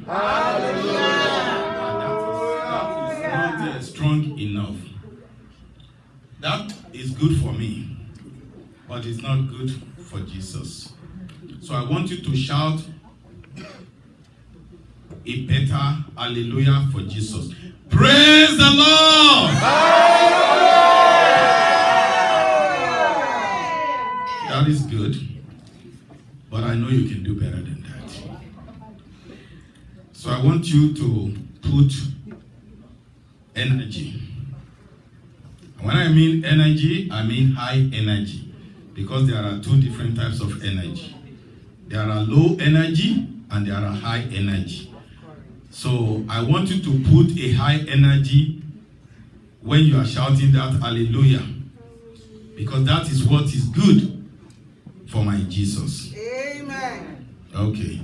Hallelujah. That is not strong enough. That is good for me, but it's not good for Jesus. So I want you to shout a better hallelujah for Jesus. Praise the Lord! That is good, but I know you can do better than that. So I want you to put energy. When I mean energy, I mean high energy, because there are two different types of energy. There are low energy and there are high energy. So I want you to put a high energy when you are shouting that hallelujah, because that is what is good for my Jesus. Amen. Okay.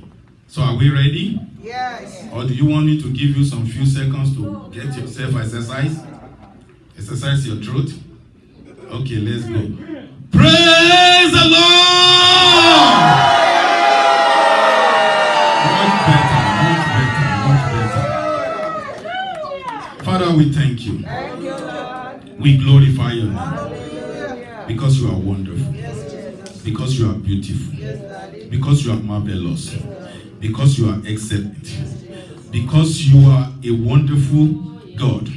So are we ready? Yes. Or do you want me to give you some few seconds to get yourself exercise? Exercise your throat? Okay, let's go. Praise the Lord! Much better. Father, we thank you. Thank you, Lord. We glorify your name. Hallelujah. Because you are wonderful. Yes, Jesus. Because you are beautiful. Yes, Daddy. Because you are marvelous. Because you are excellent. Because you are a wonderful God.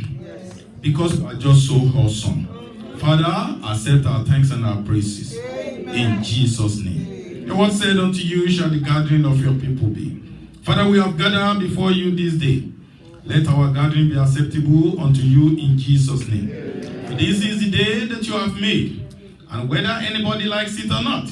Because you are just so awesome. Father, accept our thanks and our praises. In Jesus' name. Your word said unto you shall the gathering of your people be. Father, we have gathered before you this day. Let our gathering be acceptable unto you in Jesus' name. For this is the day that you have made. And whether anybody likes it or not,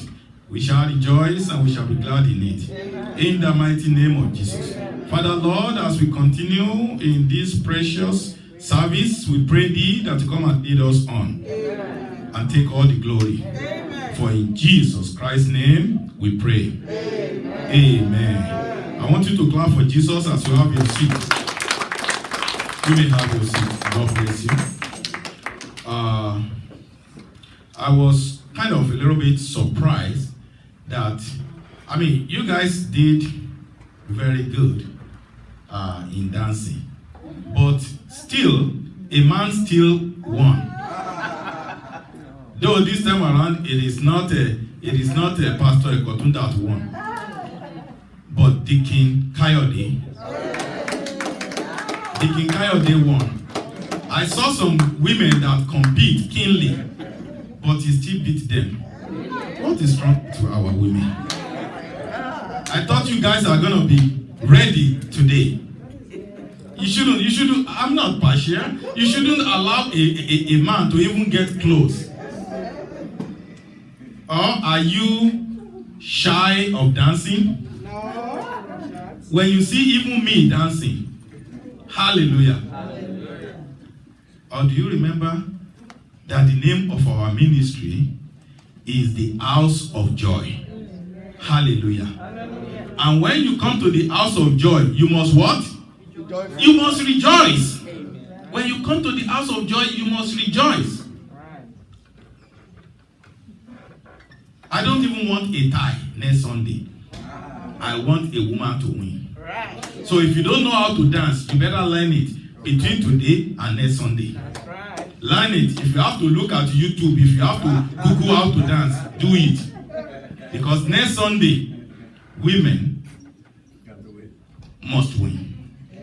we shall rejoice and we shall be glad in it. In the mighty name of Jesus. Father, Lord, as we continue in this precious service, we pray thee that you come and lead us on. And take all the glory. For in Jesus Christ's name we pray. Amen. I want you to clap for Jesus as you have your seat. You may have your seat. God bless you. I was kind of a little bit surprised that, you guys did very good in dancing, but still, a man still won. Though this time around, it is not a Pastor Ekotun that won, but Deacon Kayode won. I saw some women that compete keenly, but he still beat them. What is wrong to our women? I thought you guys are going to be ready today. You shouldn't, I'm not partial. You shouldn't allow a man to even get close. Or are you shy of dancing? No. When you see even me dancing, hallelujah. Or do you remember that the name of our ministry is the House of Joy? Hallelujah. And when you come to the House of Joy, you must what? You must rejoice. When you come to the House of Joy, you must rejoice. I don't even want a tie next Sunday. I want a woman to win. So if you don't know how to dance, you better learn it between today and next Sunday. Learn it. If you have to look at YouTube, if you have to Google how to dance, do it. Because next Sunday, women must win.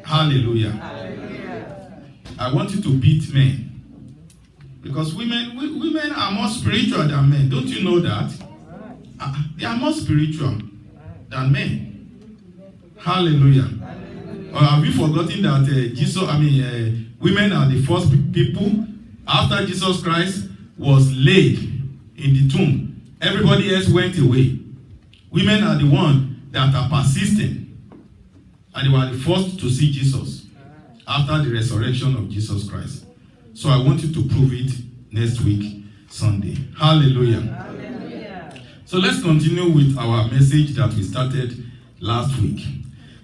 Hallelujah. I want you to beat men. Because women are more spiritual than men. Don't you know that? They are more spiritual than men. Hallelujah. Or have you forgotten that women are the first people after Jesus Christ was laid in the tomb? Everybody else went away. Women are the ones that are persistent. And they were the first to see Jesus after the resurrection of Jesus Christ. So I want you to prove it next week, Sunday. Hallelujah. Hallelujah. So let's continue with our message that we started last week.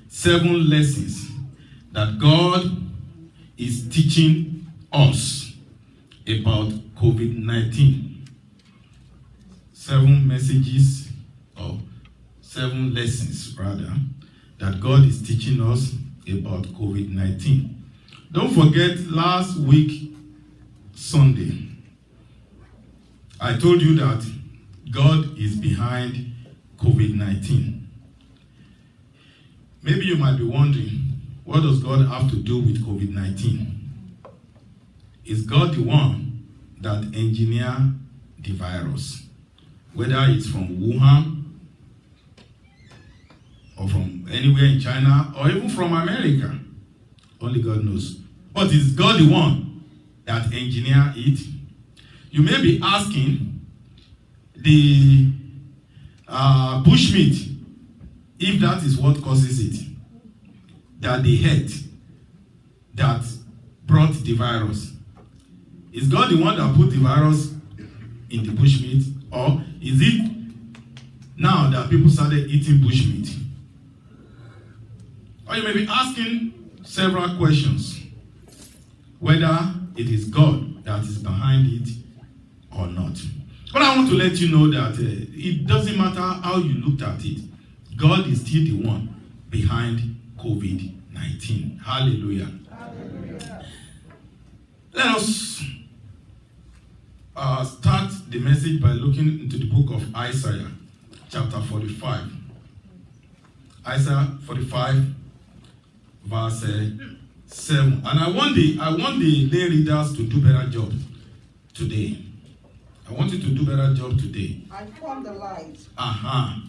7 lessons that God is teaching us about COVID-19. 7 messages, or 7 lessons rather, that God is teaching us about COVID-19. Don't forget last week, Sunday, I told you that God is behind COVID-19. Maybe you might be wondering, what does God have to do with COVID-19? Is God the one that engineered the virus? Whether it's from Wuhan, or from anywhere in China, or even from America. Only God knows. But is God the one that engineered it? You may be asking the bushmeat if that is what causes it. That the head that brought the virus. Is God the one that put the virus in the bushmeat? Or is it now that people started eating bushmeat? Or you may be asking several questions. Whether it is God that is behind it or not. But I want to let you know that it doesn't matter how you looked at it. God is still the one behind COVID-19. Hallelujah. Hallelujah. Let us start the message by looking into the book of Isaiah, chapter 45. Isaiah 45, verse 7. And I want the lay readers to do better job today. I want you to do better job today. I form the light. Uh-huh.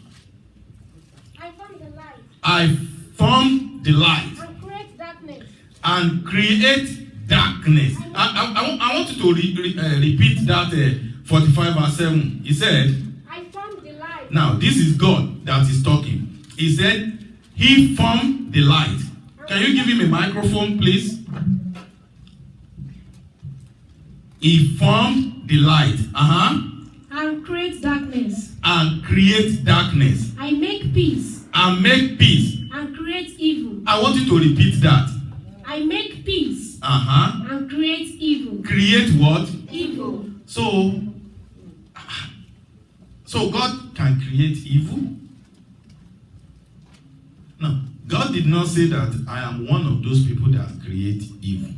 I form the light. I form the light. And create darkness. And create darkness. I want you to repeat that 45 verse 7. He said, I form the light. now this is God that is talking. He said, he formed the light. Can you give him a microphone, please? He formed the light. And create darkness. And create darkness. I make peace. And make peace. And create evil. I want you to repeat that. I make peace. And create evil. Create what? Evil. So God can create evil? No. God did not say that I am one of those people that create evil.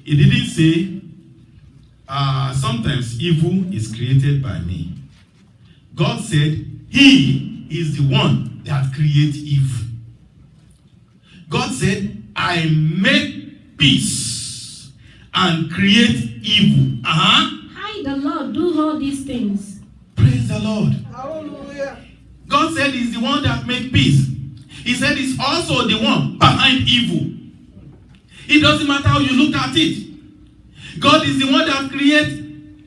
He didn't say sometimes evil is created by me. God said he is the one that creates evil. God said, I make peace and create evil. I, the Lord, do all these things. Praise the Lord. Hallelujah. God said he's the one that makes peace. He said he's also the one behind evil. It doesn't matter how you look at it. God is the one that creates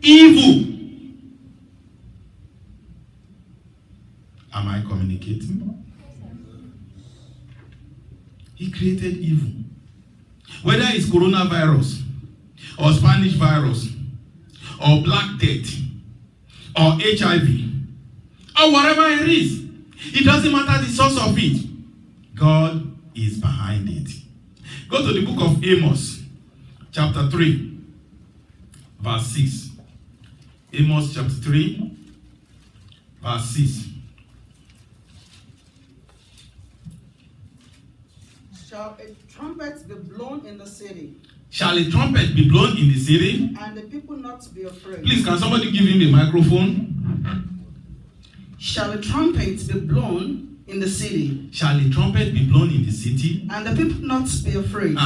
evil. Am I communicating? He created evil. Whether it's coronavirus, or Spanish virus, or Black Death, or HIV, or whatever it is, it doesn't matter the source of it. God is behind it. Go to the book of Amos, chapter 3, verse 6. Amos chapter 3, verse 6. Shall a trumpet be blown in the city, Shall a trumpet be blown in the city? and the people not be afraid? Please, can somebody give him a microphone? Shall a trumpet be blown in the city, Shall a trumpet be blown in the city? and the people not be afraid?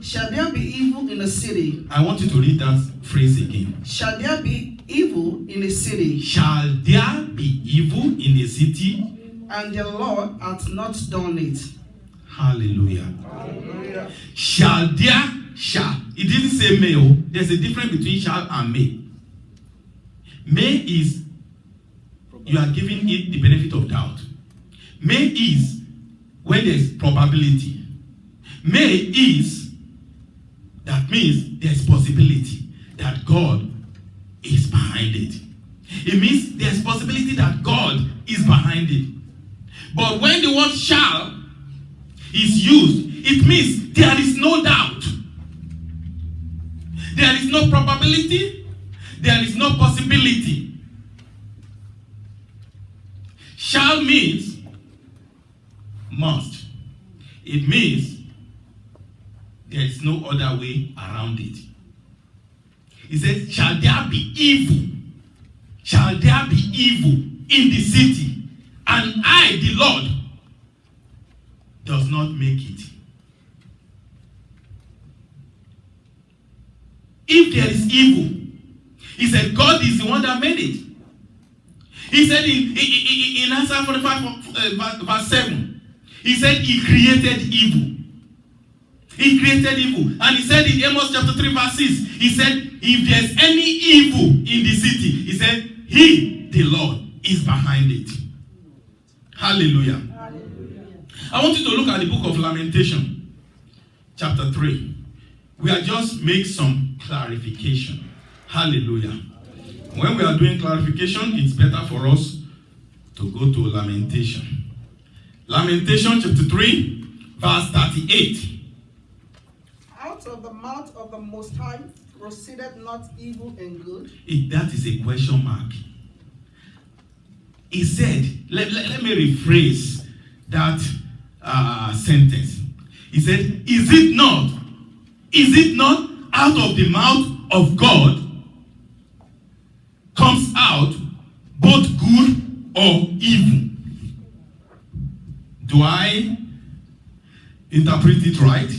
Shall there be evil in the city? I want you to read that phrase again. Shall there be evil in the city, Shall there be evil in the city? and the Lord hath not done it? Hallelujah. Hallelujah. Shall there, shall. It didn't say may. Oh. There's a difference between shall and may. May is, you are giving it the benefit of doubt. May is when there's probability. May is, that means there's possibility that God is behind it. It means there's possibility that God is behind it. But when the word shall is used, it means there is no doubt. There is no probability. There is no possibility. Shall means must. It means there is no other way around it. He says, shall there be evil? Shall there be evil in the city? And I, the Lord, does not make it. If there is evil, he said, God is the one that made it. He said in Isaiah 45 verse 7, he said he created evil. He created evil. And he said in Amos chapter 3 verse 6, he said, if there's any evil in the city, he said, he, the Lord, is behind it. Hallelujah. Hallelujah. I want you to look at the book of Lamentation, chapter 3. We are just make some clarification. Hallelujah. When we are doing clarification, it's better for us to go to Lamentation. Lamentation chapter 3, verse 38. Out of the mouth of the Most High proceeded not evil and good. That is a question mark. He said, let me rephrase that sentence. He said, is it not out of the mouth of God comes out both good or evil? Do I interpret it right?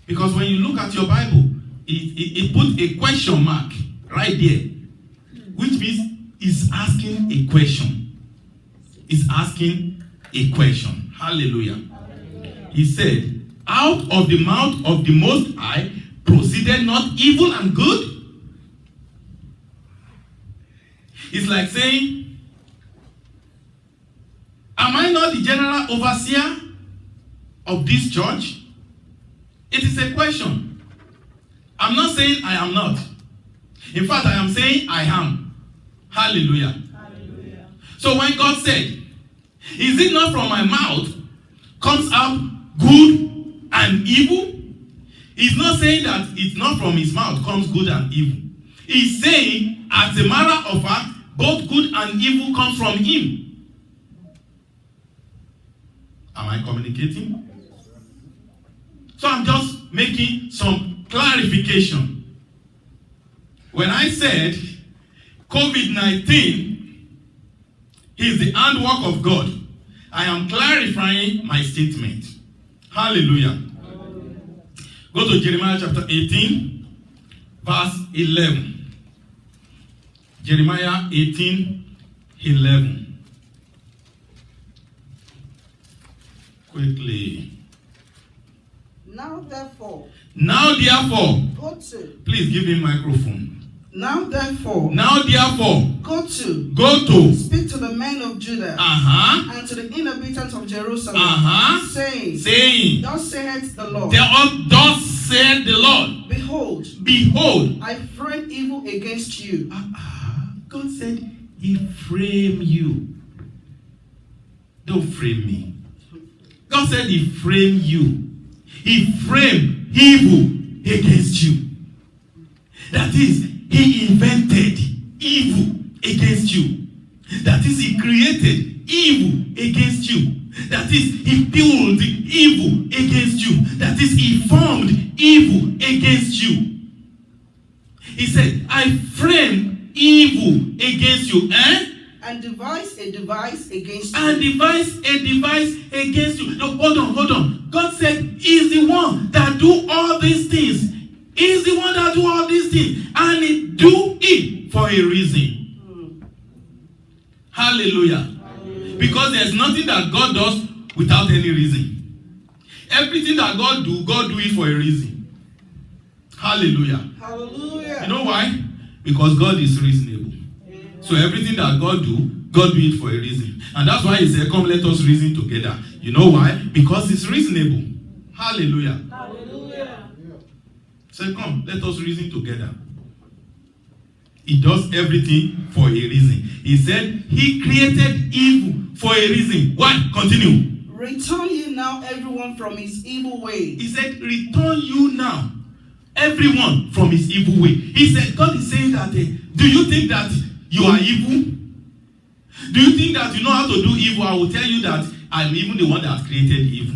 Because when you look at your Bible, it put a question mark right there, which means it's asking a question. It's asking a question. Hallelujah. He said, out of the mouth of the Most High proceeded not evil and good? It's like saying, am I not the general overseer of this church? It is a question. I'm not saying I am not. In fact, I am saying I am. Hallelujah. Hallelujah. So when God said, is it not from my mouth comes out good and evil? He's not saying that it's not from his mouth comes good and evil. He's saying, as a matter of fact, both good and evil comes from him. Am I communicating? So I'm just making some clarification. When I said COVID-19 is the handwork of God, I am clarifying my statement. Hallelujah. Go to Jeremiah chapter 18, verse 11. Jeremiah 18, 11. Quickly. Now therefore, go to. Please give him microphone. Now therefore, go to. Speak to the men of Judah and to the inhabitants of Jerusalem, saying, Thus saith the Lord. Thus saith the Lord. Behold, I frame evil against you. God said, He frame you. Don't frame me. God said He frame you. He framed evil against you. That is, He invented evil against you. That is, He created evil against you. That is, He built evil against you. That is, He formed evil against you. He said, I frame evil against you. And devise a device against you. And devise a device against you. No, hold on. God said, He's the one that do all these things. He's the one that do all these things. And He do it for a reason. Hallelujah. Because there's nothing that God does without any reason. Everything that God do it for a reason. Hallelujah. Hallelujah. You know why? Because God is reasonable. So everything that God do it for a reason. And that's why He said, come, let us reason together. You know why? Because it's reasonable. Hallelujah. Hallelujah. So come, let us reason together. He does everything for a reason. He said He created evil for a reason. Why? Continue. Return you now everyone from his evil way. He said, return you now everyone from his evil way. He said, God is saying that, do you think that you are evil? Do you think that you know how to do evil? I will tell you that I'm even the one that created evil.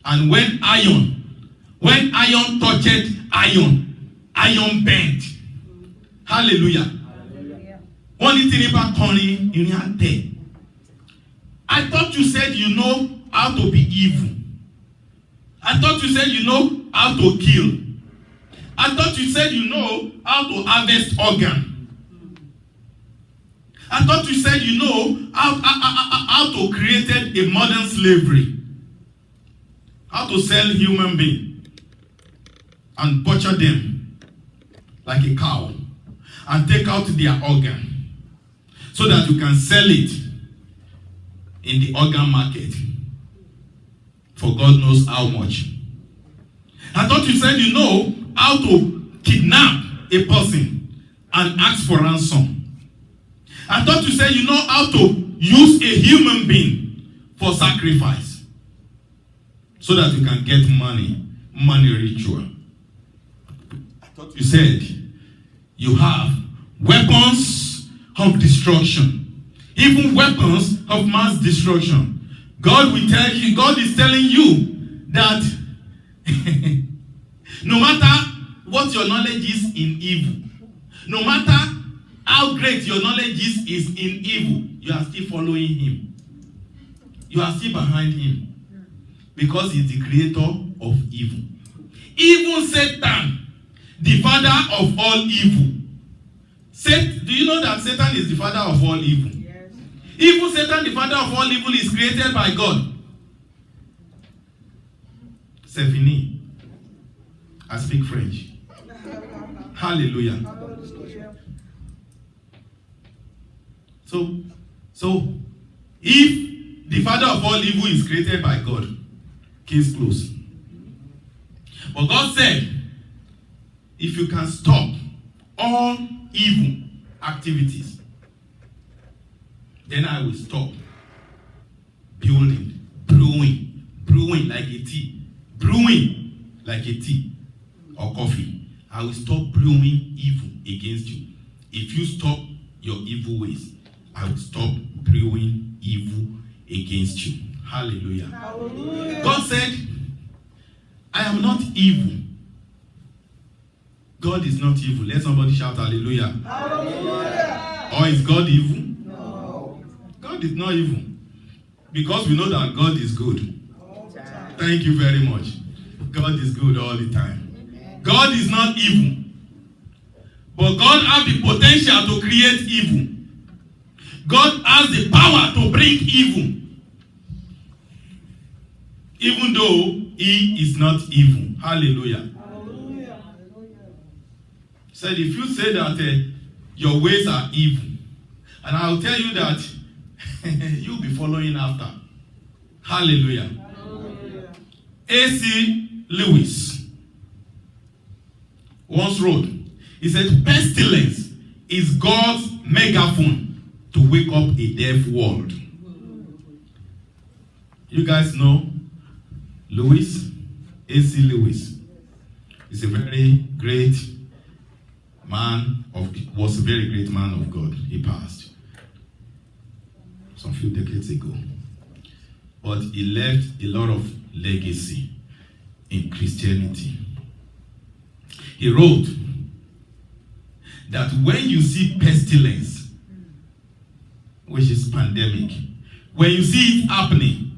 And when iron touched iron bent. Hallelujah. Only thing about Connie, you need there. I thought you said you know how to be evil. I thought you said you know how to kill. I thought you said you know how to harvest organ. I thought you said you know how to create a modern slavery. How to sell human beings and butcher them like a cow and take out their organ so that you can sell it in the organ market for God knows how much. I thought you said you know how to kidnap a person and ask for ransom. I thought you said you know how to use a human being for sacrifice so that you can get money ritual. I thought you said you have weapons of destruction, even weapons of mass destruction. God will tell you, God is telling you that no matter what your knowledge is in evil, no matter how great your knowledge is in evil, you are still following him. You are still behind him. Because he's the creator of evil. Even Satan, the father of all evil. Do you know that Satan is the father of all evil? Yes. Even Satan, the father of all evil, is created by God. C'est fini. I speak French. Hallelujah. So, if the father of all evil is created by God, case closed. But God said, if you can stop all evil activities, then I will stop brewing like a tea, or coffee. I will stop brewing evil against you. If you stop your evil ways, I will stop brewing evil against you. Hallelujah. Hallelujah. God said, I am not evil. God is not evil. Let somebody shout hallelujah. Hallelujah. Or is God evil? No. God is not evil. Because we know that God is good. Thank you very much. God is good all the time. Amen. God is not evil. But God has the potential to create evil. God has the power to bring evil. Even though he is not evil. Hallelujah. Hallelujah. Said if you say that your ways are evil, and I'll tell you that you'll be following after. Hallelujah. Hallelujah. A.C. Lewis once wrote, he said, pestilence is God's megaphone to wake up a deaf world. You guys know Lewis, A.C. Lewis is a very great man was a very great man of God. He passed some few decades ago. But he left a lot of legacy in Christianity. He wrote that when you see pestilence, which is pandemic, when you see it happening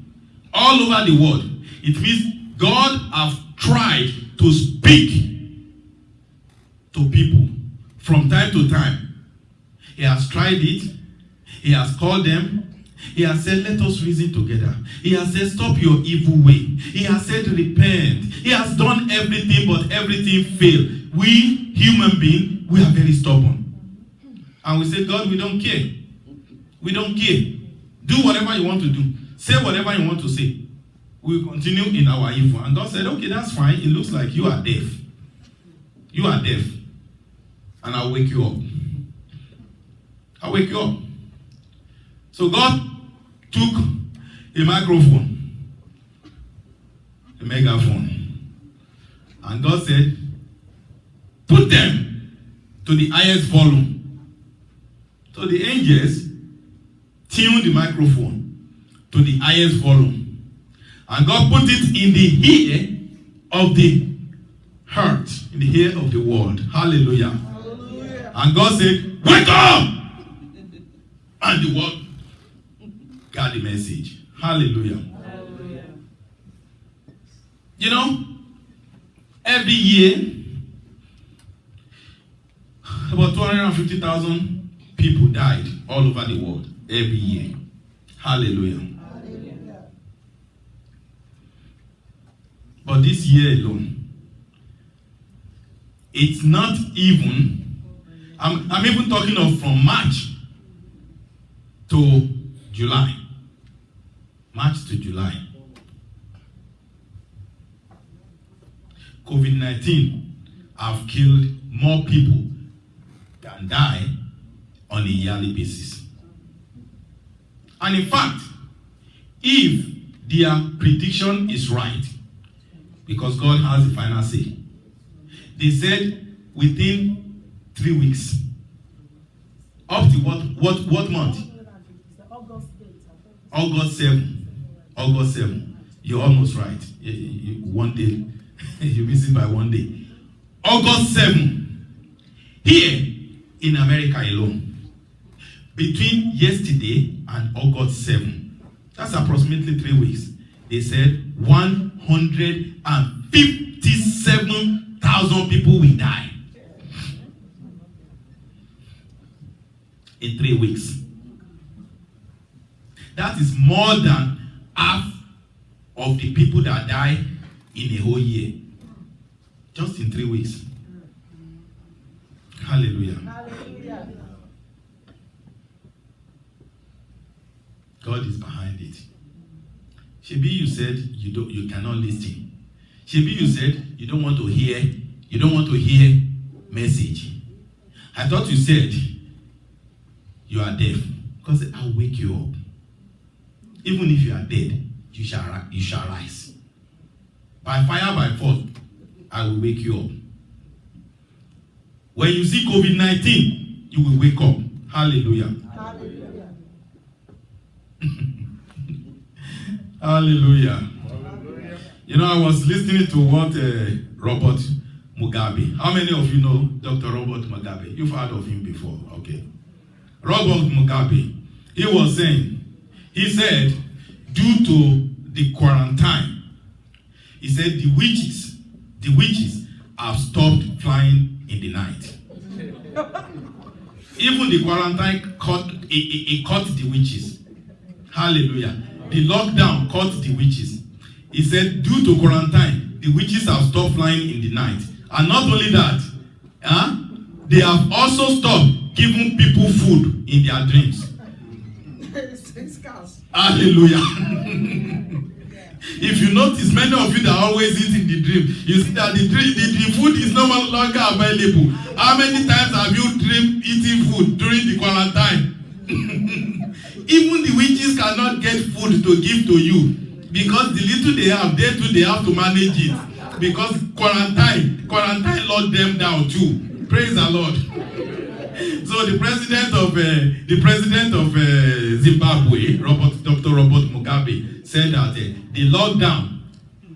all over the world, it means God has tried to speak to people from time to time. He has tried it. He has called them. He has said, let us reason together. He has said, stop your evil way. He has said, repent. He has done everything, but everything failed. We, human beings, we are very stubborn. And we say, God, we don't care. We don't care. Do whatever you want to do. Say whatever you want to say. We will continue in our evil. And God said, okay, that's fine. It looks like you are deaf. You are deaf. And I'll wake you up. I'll wake you up. So God took a microphone, a megaphone, and God said, put them to the highest volume. So the angels tune the microphone to the highest volume. And God put it in the ear of the heart, in the ear of the world. Hallelujah. Hallelujah. And God said, wake up! And the world got the message. Hallelujah. Hallelujah. You know, every year, about 250,000 people died all over the world every year. Hallelujah. Hallelujah. But this year alone, it's not even, I'm even talking of from March to July. March to July. COVID-19 have killed more people than die on a yearly basis. And in fact, if their prediction is right, because God has the final say, they said within 3 weeks, up to what month? August 7. August 7. You're almost right. One day, you miss it by one day. August 7. Here in America alone, between yesterday and August 7, that's approximately 3 weeks, they said 157,000 people will die. In 3 weeks. That is more than half of the people that die in a whole year. Just in 3 weeks. Hallelujah. Hallelujah. God is behind it. Shebi, you said you cannot listen. Shebi, you said you don't want to hear message. I thought you said you are deaf. God said, I'll wake you up. Even if you are dead, you shall rise. By fire, by force, I will wake you up. When you see COVID-19, you will wake up. Hallelujah. Hallelujah. Hallelujah. Hallelujah. You know, I was listening to what Robert Mugabe. How many of you know Dr. Robert Mugabe? You've heard of him before. Okay. Robert Mugabe, he was saying, he said, due to the quarantine, he said the witches have stopped flying in the night. Even the quarantine caught the witches. Hallelujah. The lockdown caught the witches. He said, due to quarantine, the witches have stopped flying in the night. And not only that, they have also stopped giving people food in their dreams. Hallelujah. If you notice, many of you that always eat in the dream, you see that the food is no longer available. How many times have you dreamed eating food during the quarantine? Even the witches cannot get food to give to you because the little they have to manage it. Because quarantine locked them down too. Praise the Lord. So the president of Zimbabwe, Dr. Robert Mugabe, said that the lockdown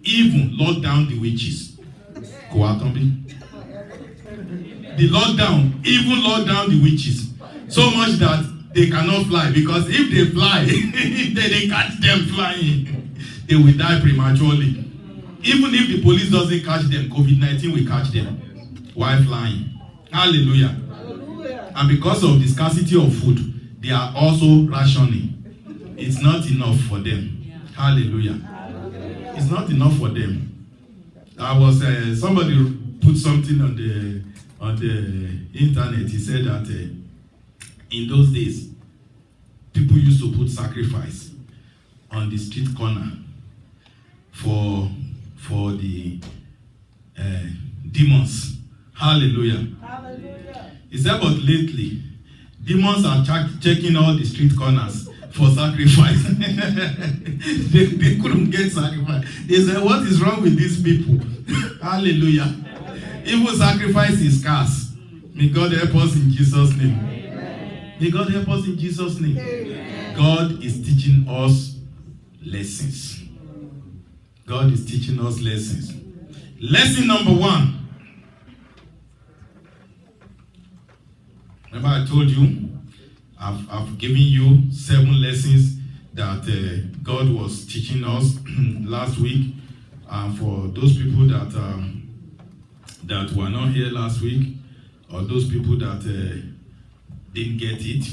even locked down the witches. The lockdown even locked down the witches. So much that they cannot fly, because if they fly, if they catch them flying, they will die prematurely. Even if the police doesn't catch them, COVID-19 will catch them while flying. Hallelujah. And because of the scarcity of food, they are also rationing. It's not enough for them. Hallelujah. It's not enough for them. I was somebody put something on the internet. He said that in those days, people used to put sacrifice on the street corner for the demons. Hallelujah. Hallelujah. He said, but lately, demons are checking all the street corners for sacrifice. they couldn't get sacrifice. They said, what is wrong with these people? Hallelujah. Even sacrifice is scarce. May God help us in Jesus' name. Amen. May God help us in Jesus' name. Amen. God is teaching us lessons. God is teaching us lessons. Lesson number 1. Remember I told you, I've given you 7 lessons that God was teaching us last week. For those people that were not here last week, or those people that didn't get it,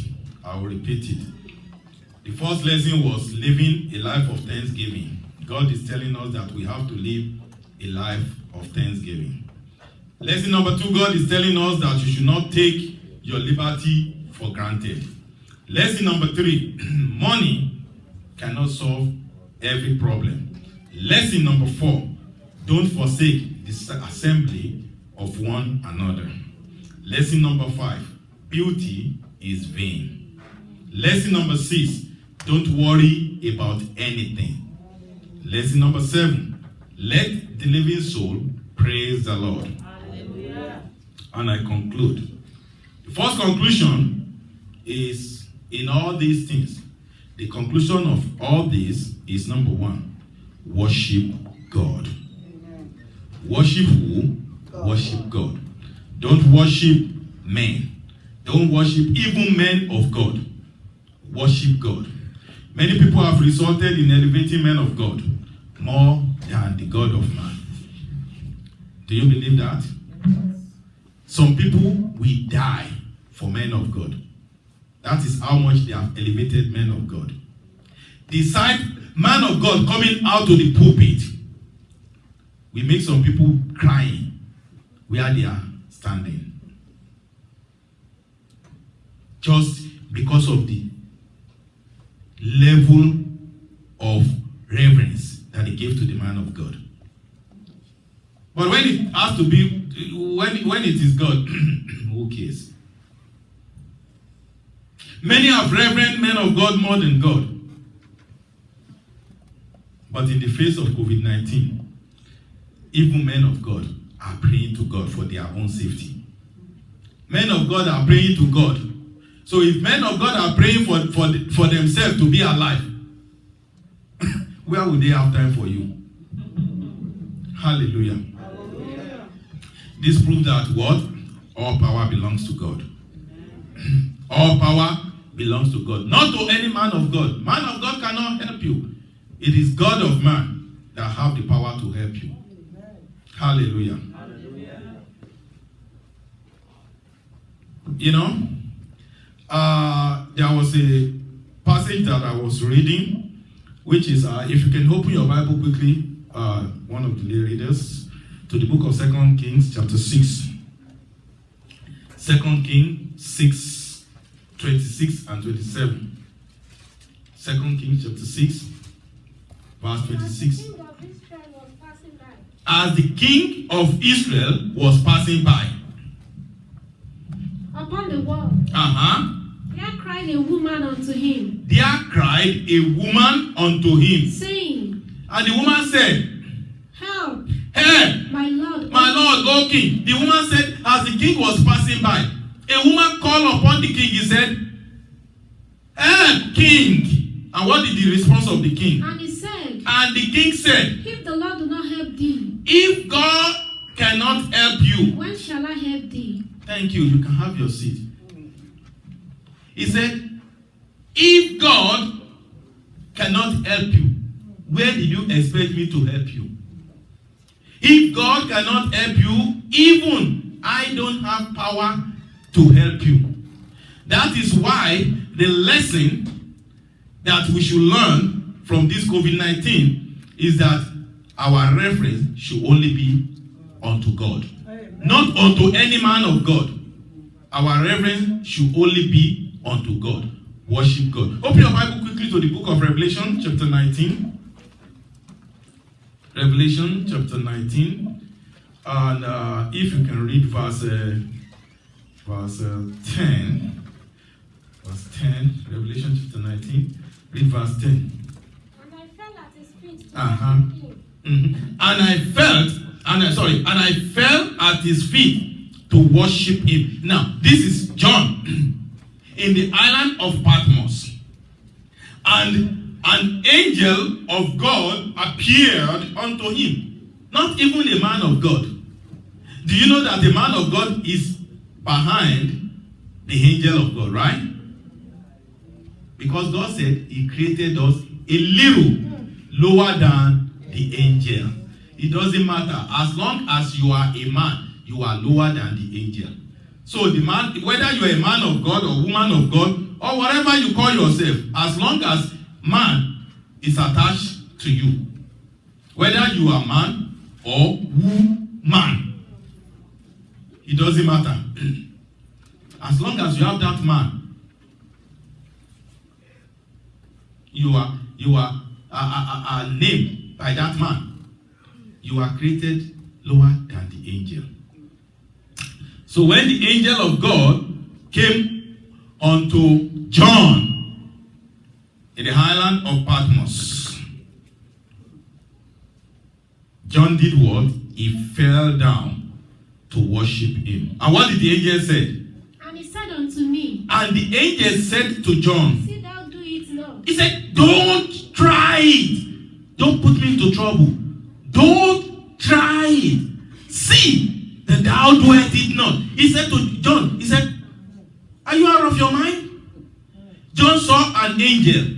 I will repeat it. The first lesson was living a life of thanksgiving. God is telling us that we have to live a life of thanksgiving. Lesson number 2, God is telling us that you should not take your liberty for granted. Lesson number 3, money cannot solve every problem. Lesson number 4, don't forsake the assembly of one another. Lesson number 5, beauty is vain. Lesson number 6, don't worry about anything. Lesson number 7, let the living soul praise the Lord. Hallelujah. And I conclude. The first conclusion is, in all these things, the conclusion of all this is number 1, worship God. Amen. Worship who? God. Worship God. Don't worship men. Don't worship even men of God. Worship God. Many people have resulted in elevating men of God more than the God of man. Do you believe that? Some people will die for men of God. That is how much they have elevated men of God. The sight man of God coming out to the pulpit will make some people crying where they are standing. Just because of the level of reverence that he gave to the man of God. But when it has to be, when it is God, who cares? Many have reverend men of God more than God. But in the face of COVID-19, even men of God are praying to God for their own safety. Men of God are praying to God. So if men of God are praying for themselves to be alive, where would they have time for you? Hallelujah. Hallelujah. This proves that what? All power belongs to God. All power belongs to God. Not to any man of God. Man of God cannot help you. It is God of man that have the power to help you. Hallelujah. Hallelujah. You know, there was a passage that I was reading, which is, if you can open your Bible quickly, one of the readers, to the book of 2 Kings, chapter 6. 2 Kings 6, 26 and 27. 2 Kings chapter 6, verse 26. As the king of Israel was passing by. Upon the wall. There cried a woman unto him. There cried a woman unto him. Saying. And the woman said, Help. Help. My Lord. My Lord, O king. The woman said, as the king was passing by, a woman called upon the king. He said, Help, king. And what did the response of the king? And he said. And the king said, If the Lord do not help thee. If God cannot help you. When shall I help thee? Thank you. You can have your seat. He said, if God cannot help you, where did you expect me to help you? If God cannot help you, even I don't have power to help you. That is why the lesson that we should learn from this COVID-19 is that our reference should only be unto God. Amen. Not unto any man of God. Our reverence should only be unto God. Worship God. Open your Bible quickly to the book of Revelation, chapter 19. Revelation, chapter 19. And if you can read verse 10. Verse 10. Revelation, chapter 19. Read verse 10. And I fell at his feet. And I fell at his feet to worship him. Now, this is John. in the island of Patmos. And an angel of God appeared unto him. Not even a man of God. Do you know that the man of God is behind the angel of God, right? Because God said he created us a little lower than the angel. It doesn't matter. As long as you are a man, you are lower than the angel. So the man, whether you are a man of God or woman of God, or whatever you call yourself, as long as man is attached to you, whether you are man or woman, it doesn't matter. As long as you have that man, you are named by that man. You are created lower than the angel. So when the angel of God came unto John in the island of Patmos, John did what? He fell down to worship him. And what did the angel say? And he said unto me. And the angel said to John, see thou do it not. He said, don't try it. Don't put me into trouble. Don't try it. See that thou doest it not. He said to John, he said, are you out of your mind? John saw an angel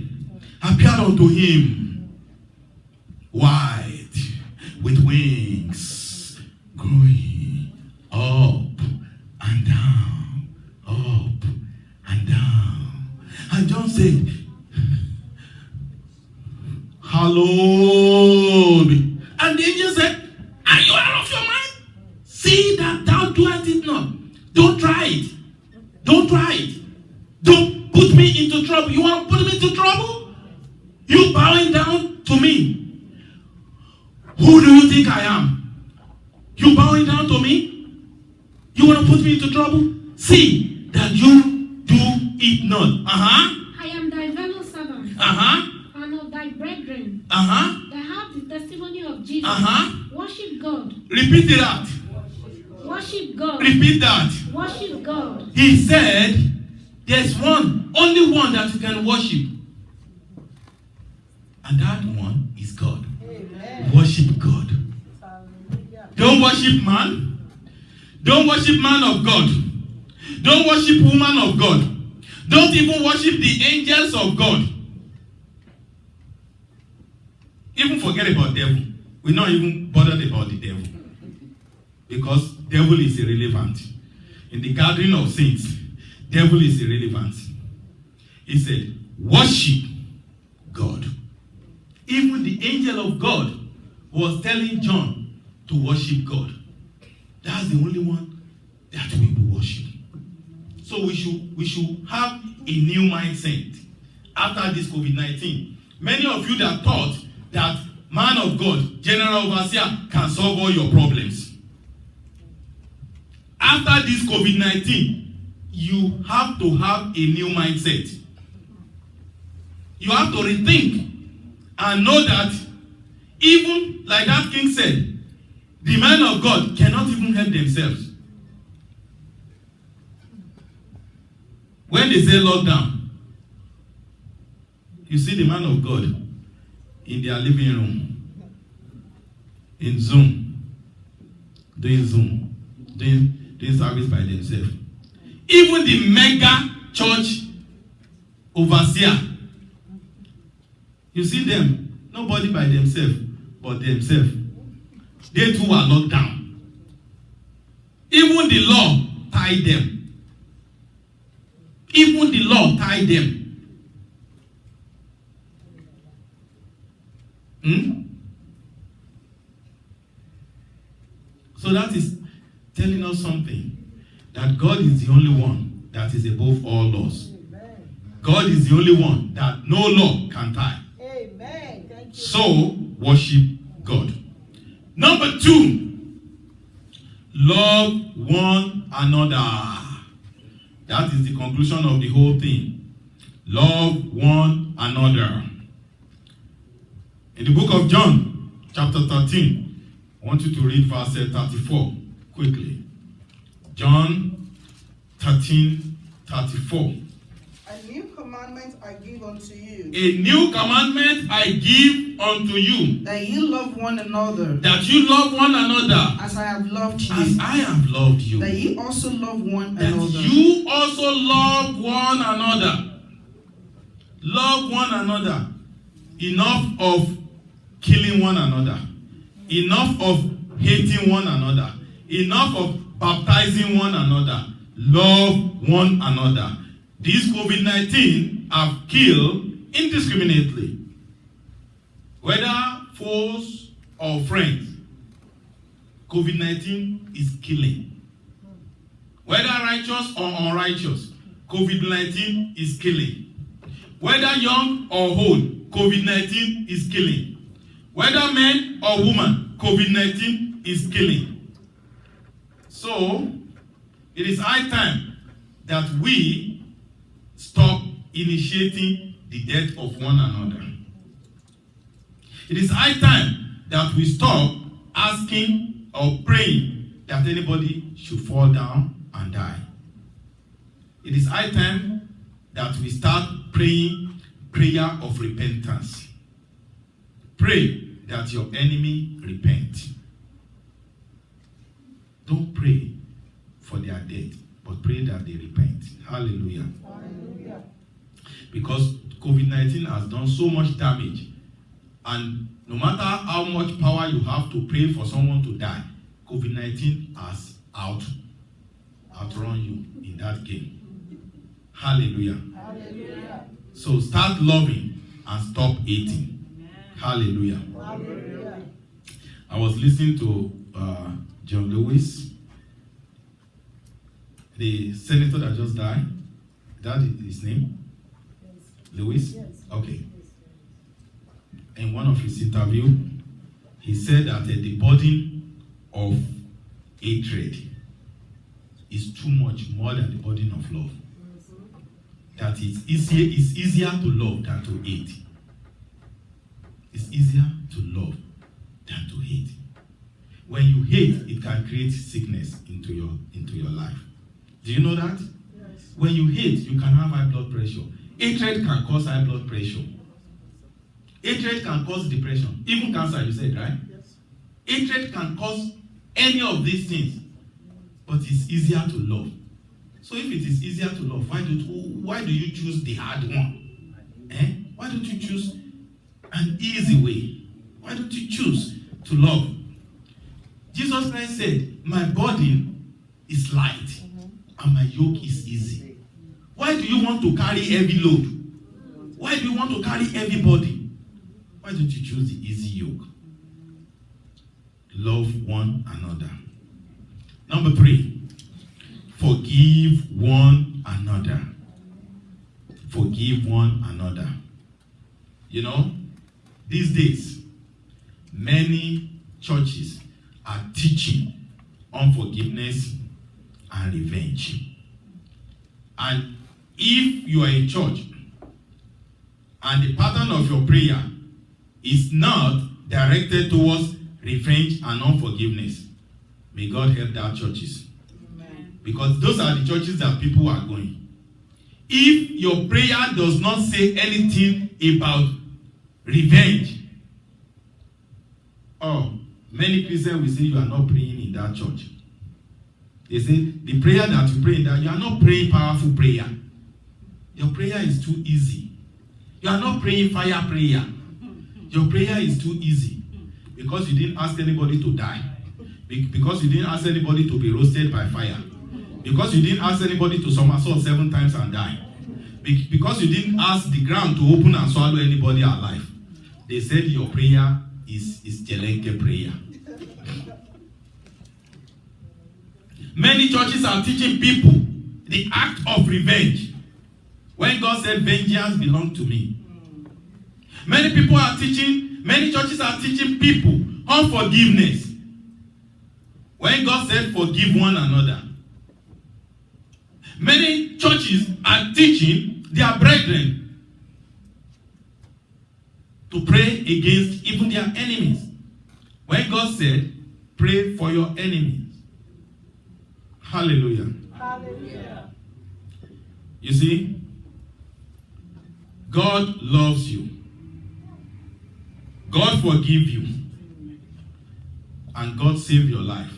appear unto him, white, with wings, going up and down, up and down. And John said, hallowed. And the angel said, are you out of your mind? See that thou doest it not. Don't try it. Don't try it. Don't put me into trouble. You want to put me into trouble? You bowing down to me. Who do you think I am? You bowing down to me? You want to put me into trouble? See that you do it not. I am thy fellow servant. And of thy brethren. That have the testimony of Jesus. Worship God. Repeat that. Worship God. Repeat that. Worship God. He said, there's one, only one that you can worship. And that one is God. Amen. Worship God. Don't worship man. Don't worship man of God. Don't worship woman of God. Don't even worship the angels of God. Even forget about devil. We're not even bothered about the devil. Because devil is irrelevant. In the gathering of saints, devil is irrelevant. He said, worship God. Even the angel of God was telling John to worship God. That's the only one that we will worship. So we should have a new mindset after this COVID-19. Many of you that thought that man of God, general overseer, can solve all your problems. After this COVID-19, you have to have a new mindset. You have to rethink and know that even like that king said, the men of God cannot even help themselves. When they say lockdown, you see the man of God in their living room, in Zoom, doing service by themselves. Even the mega church overseer, you see them, nobody by themselves, but themselves. They too are locked down. Even the law tied them. Even the law tied them. So that is telling us something. That God is the only one that is above all laws. Amen. God is the only one that no law can tie. Amen. Thank you. So, worship God. Number 2, love one another. That is the conclusion of the whole thing. Love one another. In the book of John, chapter 13, I want you to read verse 34 quickly. John 13:34. A new commandment I give unto you. A new commandment I give unto you. That you love one another. That you love one another. As I have loved you. As I have loved you. That you also love one that another. You also love one another. Love one another. Enough of killing one another. Enough of hating one another. Enough of baptizing one another. Love one another. This COVID-19 have killed indiscriminately. Whether foes or friends, COVID-19 is killing. Whether righteous or unrighteous, COVID-19 is killing. Whether young or old, COVID-19 is killing. Whether man or woman, COVID-19 is killing. So, it is high time that we stop initiating the death of one another. It is high time that we stop asking or praying that anybody should fall down and die. It is high time that we start praying prayer of repentance. Pray that your enemy repent. Don't pray for their death, but pray that they repent. Hallelujah. Hallelujah. Because COVID-19 has done so much damage, and no matter how much power you have to pray for someone to die, COVID-19 has outrun you in that game. Hallelujah. Hallelujah. So start loving and stop hating. Hallelujah. Hallelujah. I was listening to John Lewis, the senator that just died. Is that his name? Yes. Lewis? Yes. Okay. In one of his interviews, he said that the burden of hatred is too much more than the burden of love. That it's easier to love than to hate. It's easier to love than to hate. When you hate, it can create sickness into your life. Do you know that? Yes. When you hate, you can have high blood pressure. Hatred can cause high blood pressure. Hatred can cause depression. Even cancer, you said, right? Yes. Hatred can cause any of these things. But it's easier to love. So if it is easier to love, why do you choose the hard one? Why don't you choose an easy way? Why don't you choose to love? Jesus Christ said, my burden is light and my yoke is easy. Why do you want to carry heavy load? Why do you want to carry heavy burden? Why don't you choose the easy yoke? Love one another. Number 3, forgive one another. Forgive one another. You know, these days, many churches are teaching unforgiveness and revenge. And if you are a church and the pattern of your prayer is not directed towards revenge and unforgiveness, may God help that churches. Amen. Because those are the churches that people are going. If your prayer does not say anything about revenge, many Christians will say you are not praying in that church. They say the prayer that you pray in that, you are not praying powerful prayer. Your prayer is too easy. You are not praying fire prayer. Your prayer is too easy because you didn't ask anybody to die. Because you didn't ask anybody to be roasted by fire. Because you didn't ask anybody to somersault 7 times and die. Because you didn't ask the ground to open and swallow anybody alive. They said your prayer is Jelenke prayer. Many churches are teaching people the act of revenge. When God said, vengeance belongs to me. Many churches are teaching people unforgiveness. When God said, forgive one another. Many churches are teaching their brethren to pray against even their enemies. When God said, pray for your enemies. Hallelujah. Hallelujah. You see, God loves you. God forgive you. And God saved your life.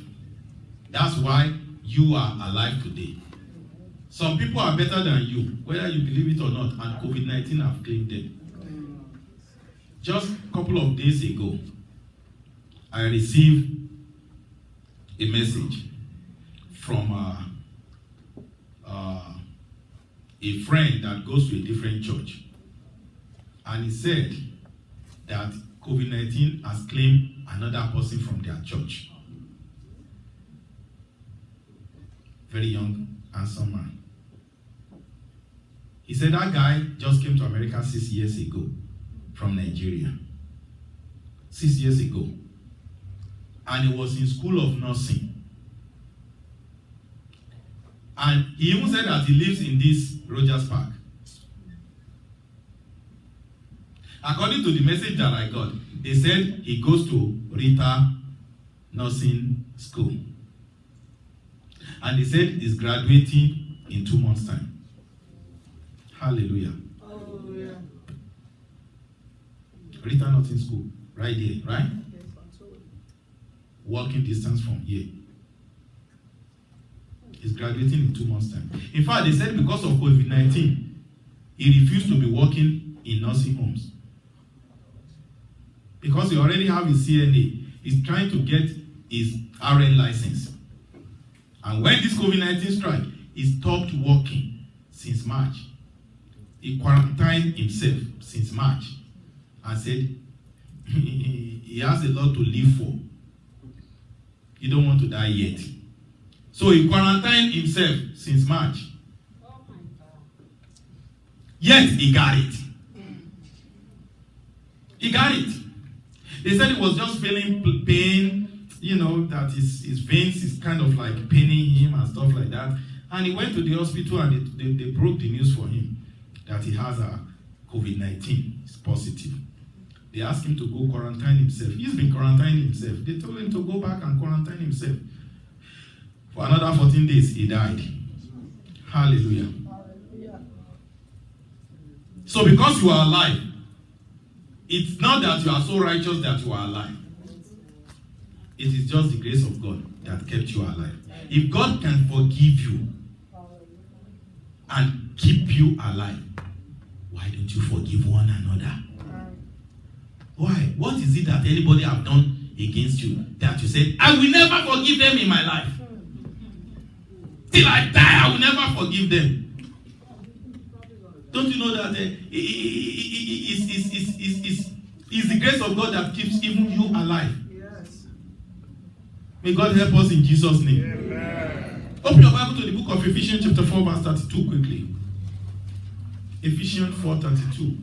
That's why you are alive today. Some people are better than you, whether you believe it or not, and COVID-19 have claimed them. Just a couple of days ago, I received a message from a friend that goes to a different church. And he said that COVID-19 has claimed another person from their church. Very young, handsome man. He said that guy just came to America 6 years ago from Nigeria. 6 years ago. And he was in school of nursing. And he even said that he lives in this Rogers Park. According to the message that I got, they said he goes to Rita Nursing School. And they said he's graduating in 2 months' time. Hallelujah. Hallelujah. Rita Nursing School, right here, right? Walking distance from here. He's graduating in 2 months' time. In fact, they said because of COVID-19, he refused to be working in nursing homes. Because he already have his CNA, he's trying to get his RN license. And when this COVID-19 strike, he stopped working since March. He quarantined himself since March and said he has a lot to live for. He don't want to die yet. So he quarantined himself since March. Yet he got it. He got it. They said he was just feeling pain, that his veins is kind of like paining him and stuff like that. And he went to the hospital and they broke the news for him that he has a COVID-19. It's positive. They asked him to go quarantine himself. He's been quarantining himself. They told him to go back and quarantine himself. For another 14 days, he died. Hallelujah. So because you are alive, it's not that you are so righteous that you are alive. It is just the grace of God that kept you alive. If God can forgive you and keep you alive, why don't you forgive one another? Why? What is it that anybody have done against you that you said, I will never forgive them in my life? Till I die, I will never forgive them. Don't you know that it's the grace of God that keeps even you alive? Yes. May God help us in Jesus' name. Amen. Open your Bible to the book of Ephesians chapter 4 verse 32 quickly. Ephesians 4:32.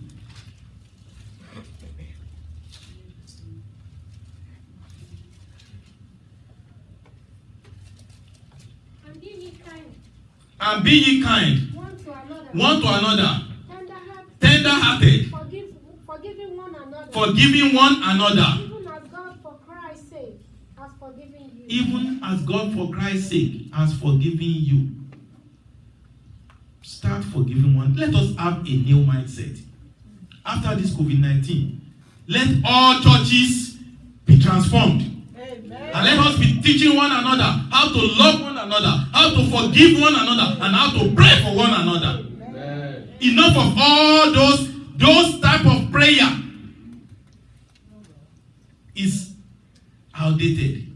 And be ye kind one to another, tender-hearted, forgiving one another, even as God for Christ's sake has forgiven you. Even as God for Christ's sake has forgiven you. Start forgiving one. Let us have a new mindset. After this COVID-19, let all churches be transformed. Amen. And let us be teaching one another how to love one another, how to forgive one another, and how to pray for one another. Amen. Enough of all those type of prayer is outdated.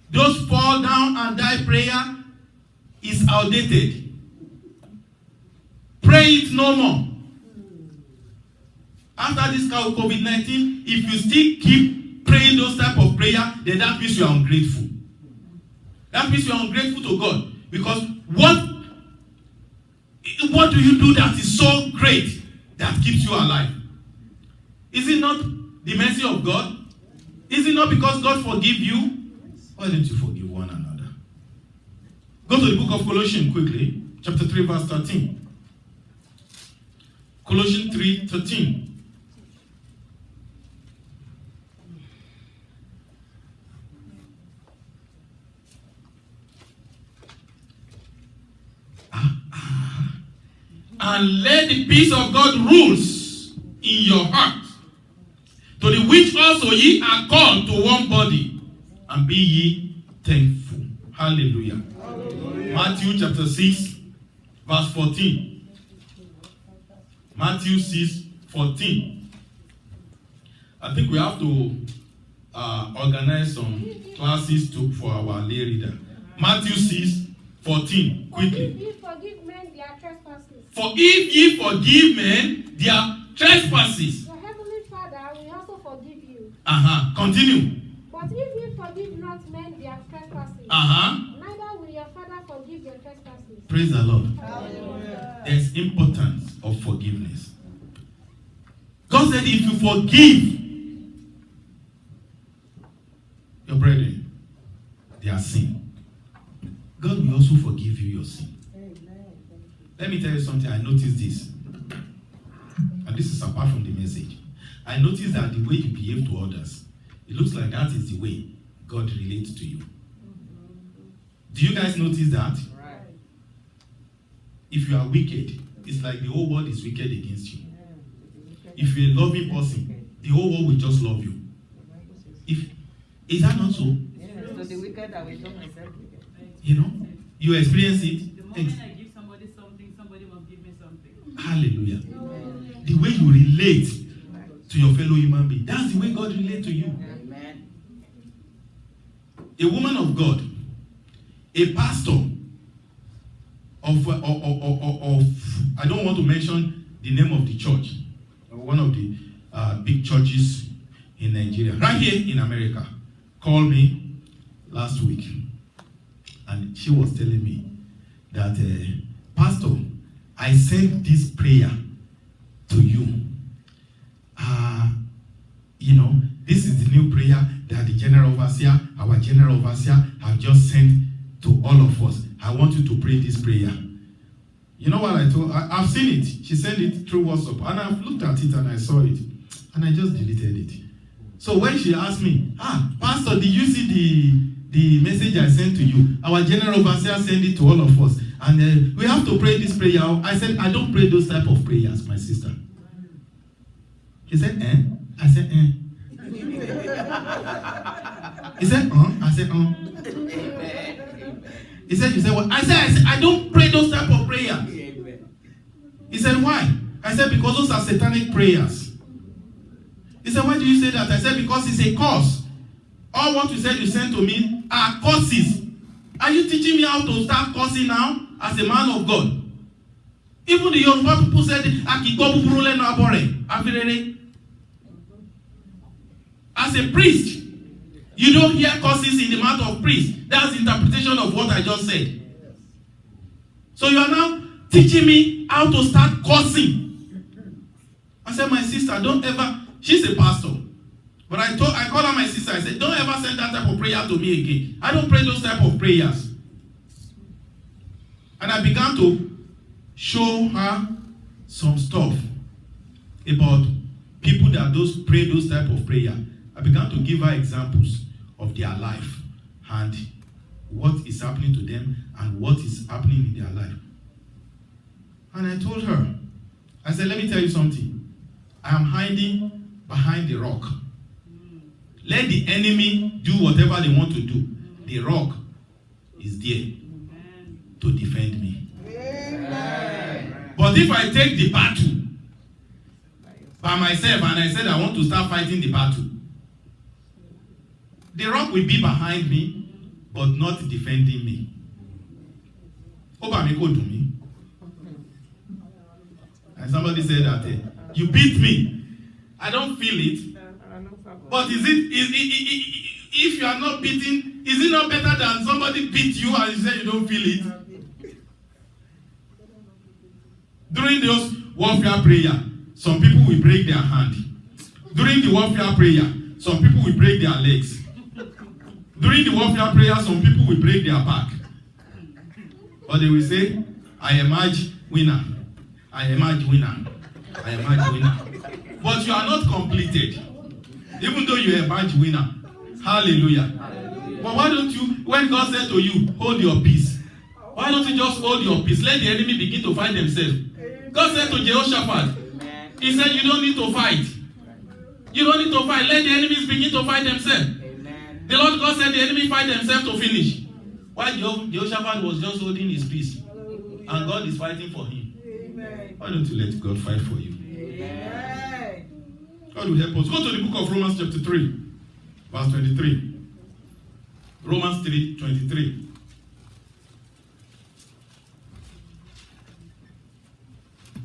Those fall down and die prayer is outdated. Pray it no more. After this COVID-19, if you still keep praying those type of prayer, then that means you are ungrateful. That means you are ungrateful to God. Because what do you do that is so great that keeps you alive? Is it not the mercy of God? Is it not because God forgive you? Why don't you forgive one another? Go to the book of Colossians quickly, chapter 3, verse 13. Colossians 3:13. And let the peace of God rules in your heart, to the which also ye are called to one body, and be ye thankful. Hallelujah. Hallelujah. Matthew chapter 6, verse 14. Matthew 6, 14. I think we have to organize some classes for our lay reader. Matthew 6, 14. Quickly. For if ye forgive men their trespasses, your heavenly Father will also forgive you. Continue. But if ye forgive not men their trespasses, neither will your Father forgive your trespasses. Praise the Lord. Hallelujah. There's importance of forgiveness. God said, if you forgive your brethren their sin, God will also forgive you your sin. Let me tell you something. I noticed this. And this is apart from the message. I noticed that the way you behave to others, it looks like that is the way God relates to you. Do you guys notice that? Right. If you are wicked, it's like the whole world is wicked against you. If you're a loving person, the whole world will just love you. Is that not so? So the wicked I will show myself wicked. You know? You experience it. The moment I give somebody something, somebody must give me something. Hallelujah. The way you relate to your fellow human being, that's the way God relates to you. Amen. A woman of God, a pastor of I don't want to mention the name of the church, one of the big churches in Nigeria, right here in America, called me last week, and she was telling me that, Pastor, I sent this prayer to you. This is the new prayer that the general overseer, our general overseer, have just sent to all of us. I want you to pray this prayer. You know what I told her? I've seen it. She sent it through WhatsApp, and I've looked at it and I saw it, and I just deleted it. So when she asked me, Pastor, did you see the message I sent to you? Our general overseer sent it to all of us, and we have to pray this prayer. I said, I don't pray those type of prayers, my sister. He said, I said, He said, I said, He said, you said what? I said, I don't pray those type of prayers. He said, why? I said, because those are satanic prayers. He said, why do you say that? I said, because it's a curse. All what you said you sent to me are curses. Are you teaching me how to start cursing now as a man of God? Even the Yoruba people said, as a priest, you don't hear curses in the mouth of priest. That's the interpretation of what I just said. So you are now teaching me how to start cursing. I said, my sister, don't ever. She's a pastor. But I called her my sister. I said, don't ever send that type of prayer to me again. I don't pray those type of prayers. And I began to show her some stuff about people that pray those type of prayer. I began to give her examples of their life and what is happening to them and what is happening in their life. And I told her, I said, let me tell you something. I am hiding behind the rock. Let the enemy do whatever they want to do. The rock is there to defend me. Amen. But if I take the battle by myself and I said I want to start fighting the battle, the rock will be behind me, but not defending me. And somebody said that you beat me. I don't feel it. But if you are not beaten, is it not better than somebody beat you and you say you don't feel it? During those warfare prayer, some people will break their hand. During the warfare prayer, some people will break their legs. During the warfare prayer, some people will break their back. But they will say, I emerge winner. I emerge winner. I emerge winner. But you are not completed. Even though you emerge winner. Hallelujah. But why don't you, when God said to you, hold your peace, why Why don't you just hold your peace? Let the enemy begin to fight themselves. God said to Jehoshaphat, he said, you don't need to fight. You don't need to fight. Let the enemies begin to fight themselves. The Lord God said the enemy fight themselves to finish. While Jehoshaphat was just holding his peace. And God is fighting for him. Why don't you let God fight for you? God will help us. Go to the book of Romans chapter 3, verse 23. Romans 3, 23.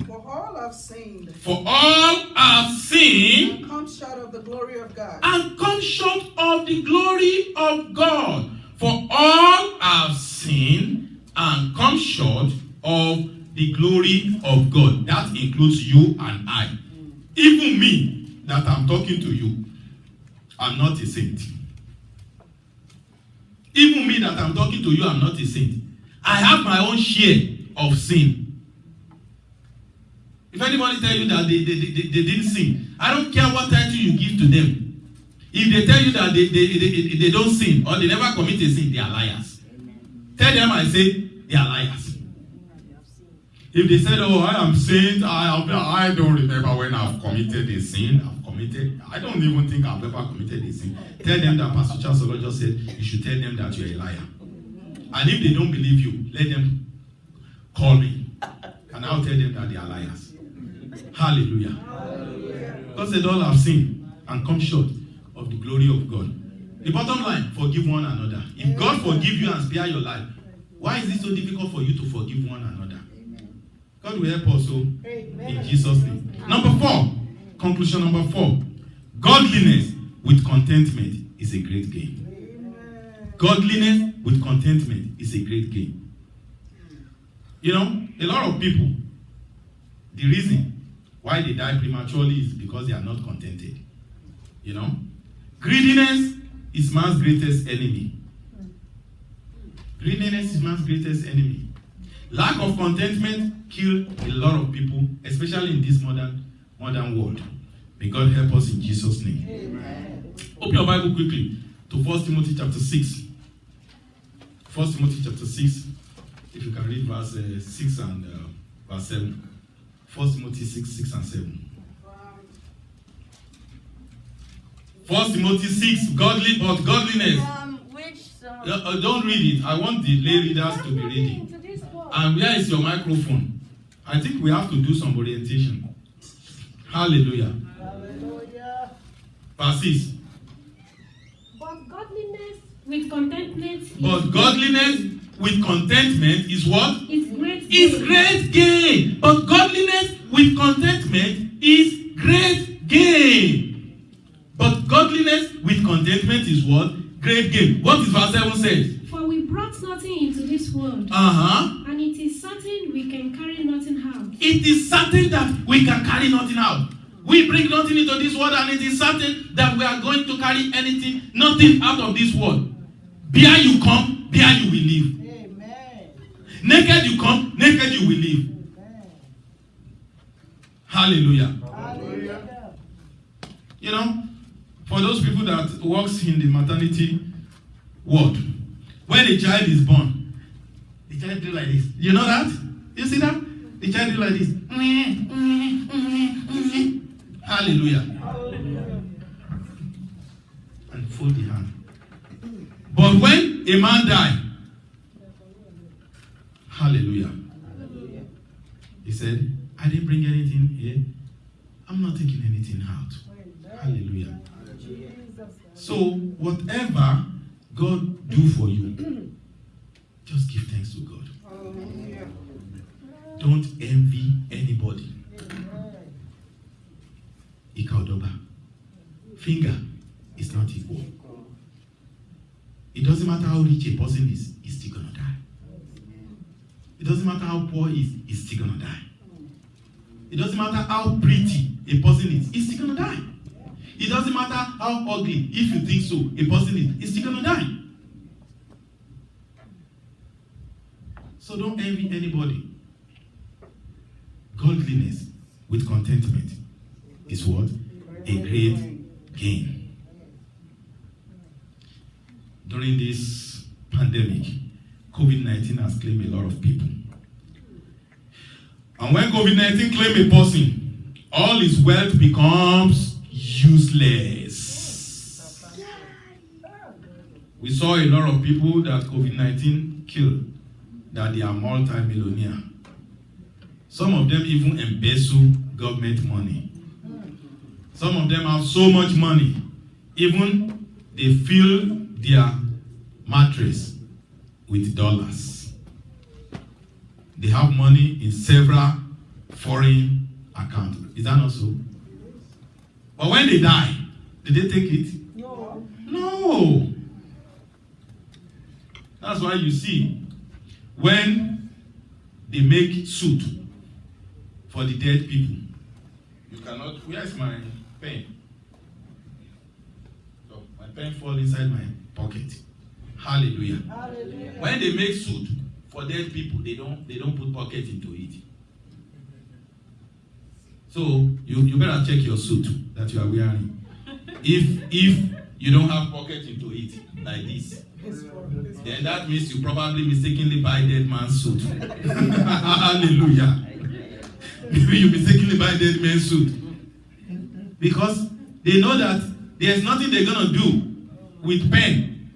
For all have sinned. For all have sinned. And come short of the glory of God. And come short of the glory of God. For all have sinned and come short of the glory of God. That includes you and I. Even me, that I'm talking to you, I'm not a saint. Even me that I'm talking to you, I'm not a saint. I have my own share of sin. If anybody tell you that they didn't sin, I don't care what title you give to them. If they tell you that they don't sin or they never commit a sin, they are liars. Tell them I say they are liars. If they said, oh, I am saint, I don't remember when I've committed a sin. I don't even think I've ever committed a sin. Tell them that Pastor Charles Olo just said, you should tell them that you're a liar. And if they don't believe you, let them call me. And I'll tell them that they are liars. Hallelujah. God said all have sinned and come short of the glory of God. The bottom line, forgive one another. If God forgive you and spare your life, why is it so difficult for you to forgive one another? God will help us in Jesus' name. Number 4, conclusion number 4. Godliness with contentment is a great gain. Godliness with contentment is a great gain. You know, a lot of people, the reason why they die prematurely is because they are not contented. You know? Greediness is man's greatest enemy. Greediness is man's greatest enemy. Lack of contentment kills a lot of people, especially in this modern world. May God help us in Jesus' name. Amen. Open your Bible quickly to 1 Timothy chapter 6. 1 Timothy chapter 6. If you can read verse 6 and verse 7. 1 Timothy 6 and 7. 1 Timothy 6, godliness. Don't read it. I want the lay readers to be reading. And where is your microphone? I think we have to do some orientation. Hallelujah. Hallelujah. Verse 6. But godliness with contentment is what? Is great gain. But godliness with contentment is great gain. But godliness with contentment is what? Great gain. What is verse 7 says? For we brought nothing into this world. And it is certain we can carry nothing out. It is certain that we can carry nothing out. We bring nothing into this world, and it is certain that we are going to carry nothing out of this world. Bare you come, bare you will leave. Amen. Naked you come, naked you will leave. Amen. Hallelujah. Hallelujah. You know, for those people that works in the maternity ward, when a child is born, the child do like this. You know that? You see that? The child do like this. Hallelujah. Hallelujah. And fold the hand. But when a man died, hallelujah. Hallelujah. He said, I didn't bring anything here. I'm not taking anything out. Hallelujah. So whatever God do for you, just give thanks to God. Hallelujah. Don't envy anybody. Ikaodoba. Finger is not equal. It doesn't matter how rich a person is, he's still gonna die. It doesn't matter how poor he is, he's still gonna die. It doesn't matter how pretty a person is, he's still gonna die. It doesn't matter how ugly, if you think so, a person is, he's still gonna die. So don't envy anybody. Godliness with contentment is what? A great gain. During this pandemic, COVID-19 has claimed a lot of people. And when COVID-19 claims a person, all his wealth becomes useless. We saw a lot of people that COVID-19 killed, that they are multi-millionaire. Some of them even embezzle government money. Some of them have so much money, even they fill their mattress with dollars. They have money in several foreign accounts. Is that not so? But when they die, did they take it? No. That's why you see, when they make suit for the dead people, you cannot. Where's my pen? So my pen falls inside my pocket. Hallelujah. Hallelujah. When they make suit for dead people, they don't put pocket into it. So you better check your suit that you are wearing. If you don't have pocket into it like this, then that means you probably mistakenly buy dead man's suit. Hallelujah. Maybe you mistakenly buy dead man's suit. Because they know that there's nothing they're going to do with pen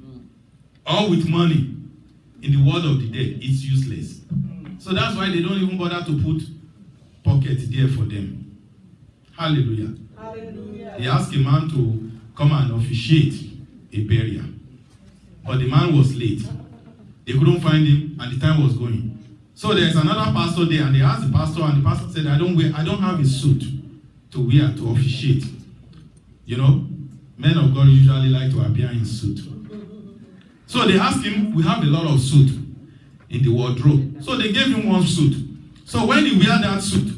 or with money in the world of the dead. It's useless. So that's why they don't even bother to put pocket there for them. Hallelujah. Hallelujah. They asked a man to come and officiate a burial. But the man was late. They couldn't find him and the time was going. So there's another pastor there and they asked the pastor and the pastor said, I don't have a suit to wear to officiate. You know, men of God usually like to appear in suit. So they asked him, we have a lot of suit in the wardrobe. So they gave him one suit. So when he wear that suit,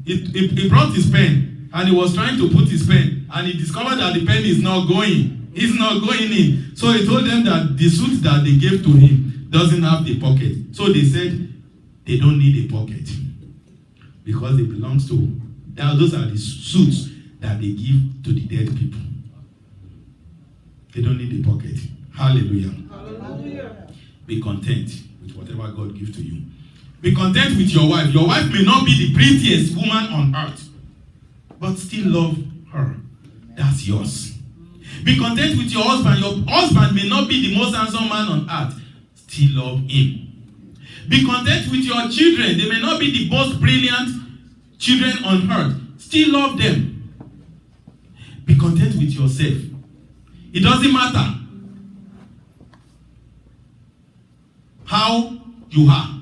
he brought his pen and he was trying to put his pen and he discovered that the pen is not going. It's not going in. So he told them that the suit that they gave to him doesn't have the pocket. So they said they don't need a pocket because it belongs to, those are the suits that they give to the dead people. They don't need a pocket. Hallelujah. Hallelujah. Be content with whatever God gives to you. Be content with your wife. Your wife may not be the prettiest woman on earth, but still love her. That's yours. Be content with your husband. Your husband may not be the most handsome man on earth. Still love him. Be content with your children. They may not be the most brilliant children on earth. Still love them. Be content with yourself. It doesn't matter how you are.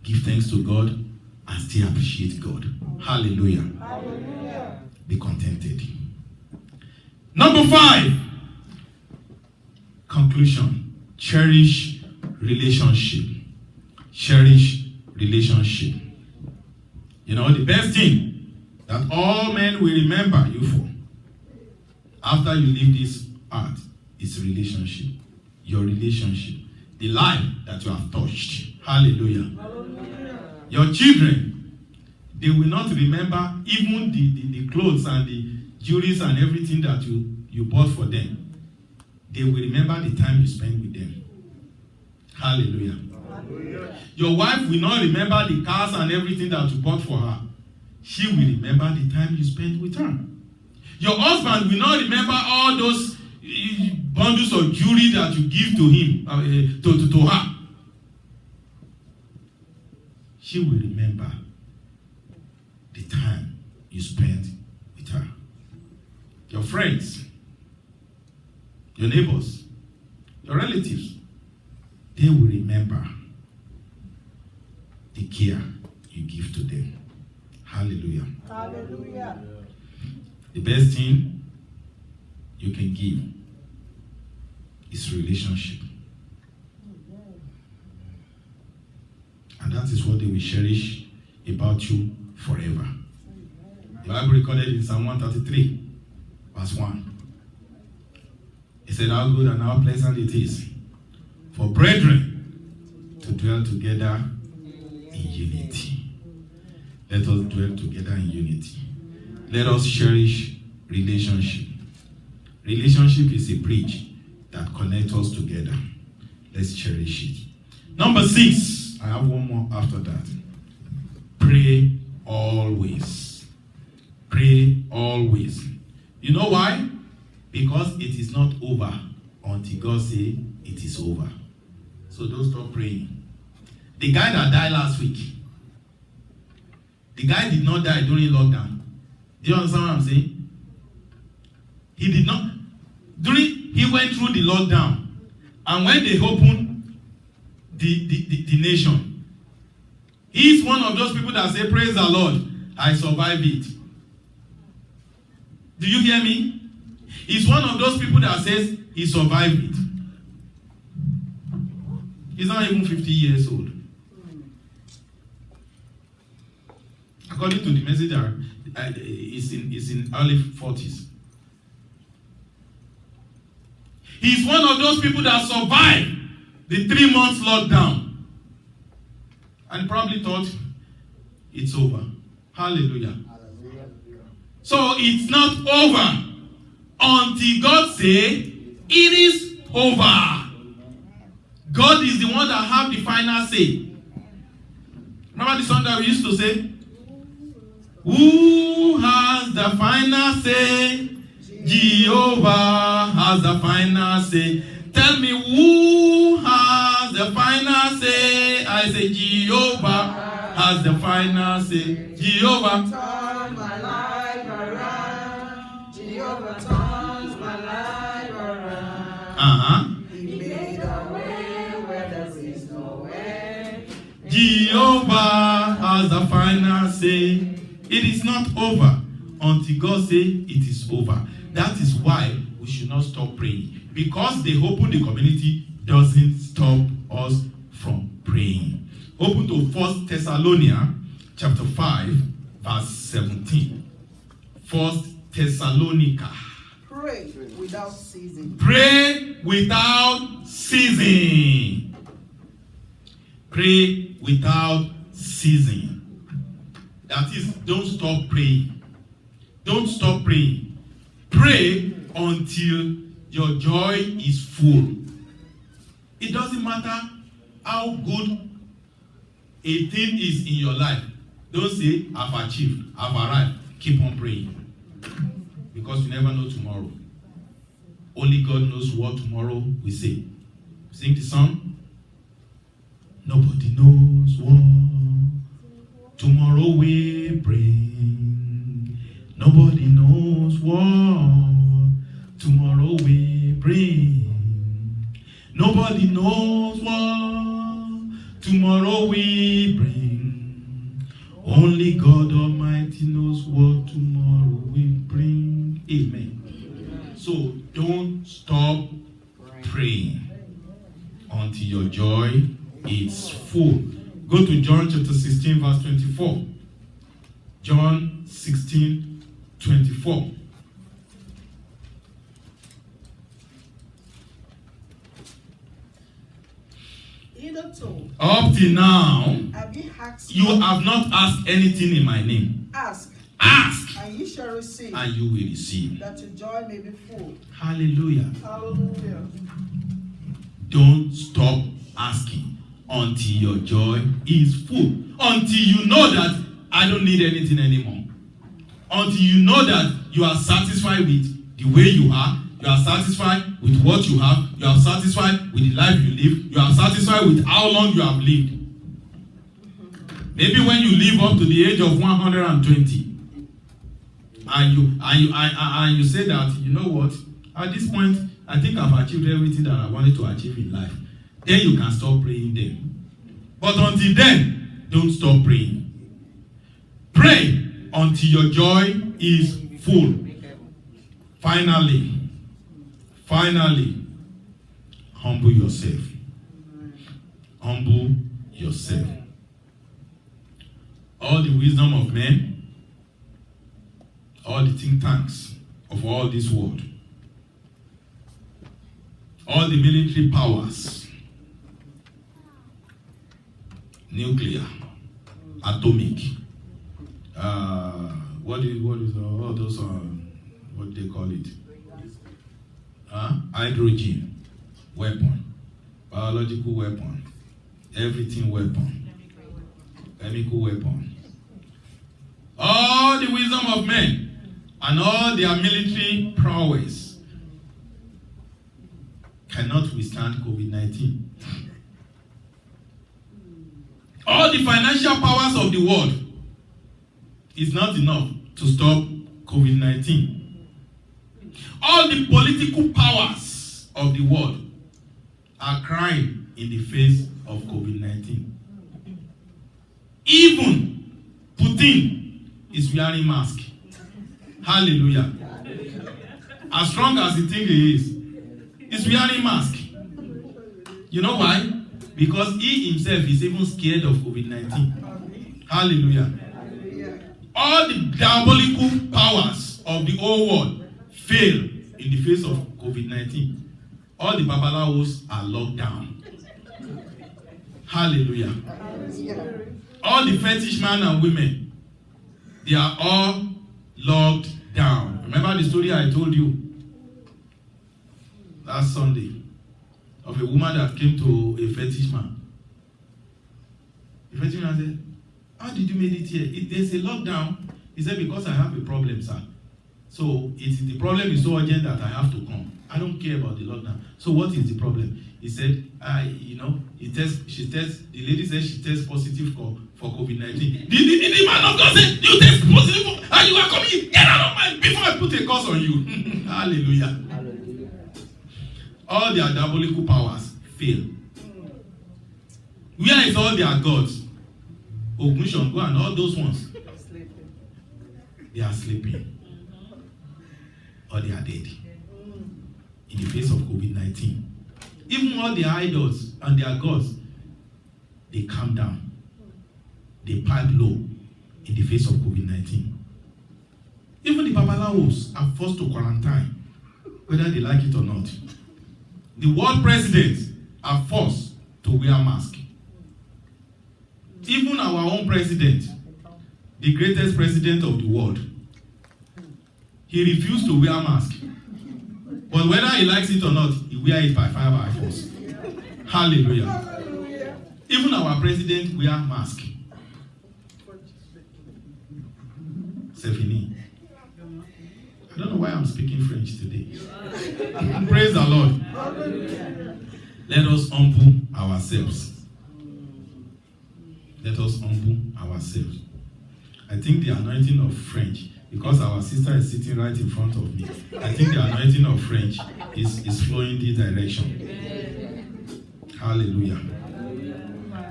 Give thanks to God and still appreciate God. Hallelujah. Hallelujah. Be contented. Number 5. Conclusion. Cherish relationship. Cherish relationship. You know, the best thing that all men will remember you for after you leave this earth is relationship. Your relationship. The life that you have touched. Hallelujah. Hallelujah. Your children, they will not remember even the clothes and the jewelry and everything that you bought for them. They will remember the time you spent with them. Hallelujah. Hallelujah. Your wife will not remember the cars and everything that you bought for her. She will remember the time you spent with her. Your husband will not remember all those bundles of jewelry that you give to him, to her. She will remember the time you spent with her. Your friends, your neighbors, your relatives, they will remember the care you give to them. Hallelujah. Hallelujah. The best thing you can give is relationship. And that is what they will cherish about you forever. The Bible recorded in Psalm 133, verse 1. It said, how good and how pleasant it is for brethren to dwell together in unity. Let us dwell together in unity. Let us cherish relationship. Relationship is a bridge that connects us together. Let's cherish it. Number 6. I have one more after that. Pray always. Pray always. You know why? Because it is not over until God says it is over. So don't stop praying. The guy that died last week, the guy did not die during lockdown. Do you understand what I'm saying? He did not. He went through the lockdown. And when they opened the nation, he's one of those people that say, praise the Lord, I survived it. Do you hear me? He's one of those people that says he survived it. He's not even 50 years old. According to the messenger, it's in early 40s. He's one of those people that survived the 3 months lockdown and probably thought it's over. Hallelujah. So it's not over until God say it is over. God is the one that have the final say. Remember the song that we used to say? Who has the final say? Jehovah has the final say. Tell me who has the final say? I say Jehovah has the final say. Jehovah. Turn my life around. Jehovah turns my life around. He made a way where there is no way. Jehovah has the final say. It is not over until God say it is over. That is why we should not stop praying. Because they open the community doesn't stop us from praying. Open to 1 Thessalonians chapter 5, verse 17. 1 Thessalonica. Pray without ceasing. Pray without ceasing. Pray without ceasing. That is, don't stop praying. Don't stop praying. Pray until your joy is full. It doesn't matter how good a thing is in your life. Don't say, I've achieved, I've arrived. Keep on praying. Because you never know tomorrow. Only God knows what tomorrow will say. Sing the song. Nobody knows what tomorrow will bring. Nobody knows what tomorrow will bring. Nobody knows what tomorrow will bring. Only God Almighty knows what tomorrow will bring. Amen. So don't stop praying until your joy is full. Go to John chapter 16, verse 24. John 16, 24. Up till now, you have not asked anything in my name. Ask. Ask. And you shall receive. And you will receive. That your joy may be full. Hallelujah. Hallelujah. Don't stop asking until your joy is full. Until you know that I don't need anything anymore. Until you know that you are satisfied with the way you are. You are satisfied with what you have. You are satisfied with the life you live. You are satisfied with how long you have lived. Maybe when you live up to the age of 120, and you say that, you know what? At this point, I think I've achieved everything that I wanted to achieve in life. Then you can stop praying then. But until then, don't stop praying. Pray until your joy is full. Finally, humble yourself. Humble yourself. All the wisdom of men, all the think tanks of all this world, all the military powers, nuclear, atomic, what is all those what they call it? Hydrogen weapon, biological weapon, everything weapon, chemical weapon. All the wisdom of men and all their military prowess cannot withstand COVID-19. All the financial powers of the world is not enough to stop COVID-19. All the political powers of the world are crying in the face of COVID-19. Even Putin is wearing mask. Hallelujah. As strong as the thing he is, he's wearing mask. You know why? Because he himself is even scared of COVID-19. Hallelujah. All the diabolical powers of the whole world fail in the face of COVID-19. All the babalawos are locked down. Hallelujah. All the fetish men and women, they are all locked down. Remember the story I told you last Sunday of a woman that came to a fetish man. The fetish man said, "How did you make it here? There's a lockdown." He said, "Because I have a problem, sir. So the problem is so urgent that I have to come. I don't care about the lockdown." "So what is the problem?" He said, the lady said she tests positive for COVID-19. The man of God said, "You test positive and you are coming, get out of my before I put a curse on you." Hallelujah. All their diabolical powers fail. Where is all their gods? Ogun, Shango and all those ones. They are sleeping. Or they are dead. In the face of COVID-19. Even all their idols and their gods, they calm down. They pipe low in the face of COVID-19. Even the babalawos are forced to quarantine, whether they like it or not. The world presidents are forced to wear masks. Even our own president, the greatest president of the world, he refused to wear mask. But whether he likes it or not, he wear it by fire by force. Hallelujah. Even our president wear mask. Stephanie, I don't know why I'm speaking French today. Praise the Lord. Let us humble ourselves. Let us humble ourselves. I think the anointing of French, because our sister is sitting right in front of me, I think the anointing of French is flowing this direction. Hallelujah.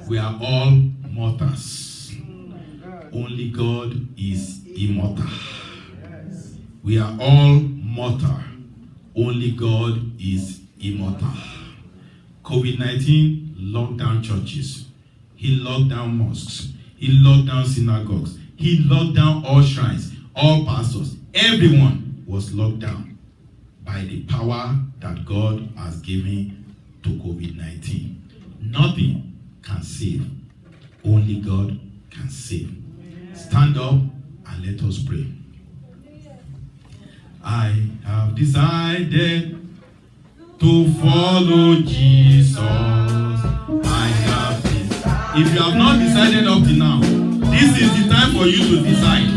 We are all mortals. Only God is immortal. We are all mortal. Only God is immortal. COVID-19 locked down churches. He locked down mosques. He locked down synagogues. He locked down all shrines, all pastors. Everyone was locked down by the power that God has given to COVID-19. Nothing can save. Only God can save. Stand up and let us pray. I have decided to follow Jesus. If you have not decided up to now, this is the time for you to decide.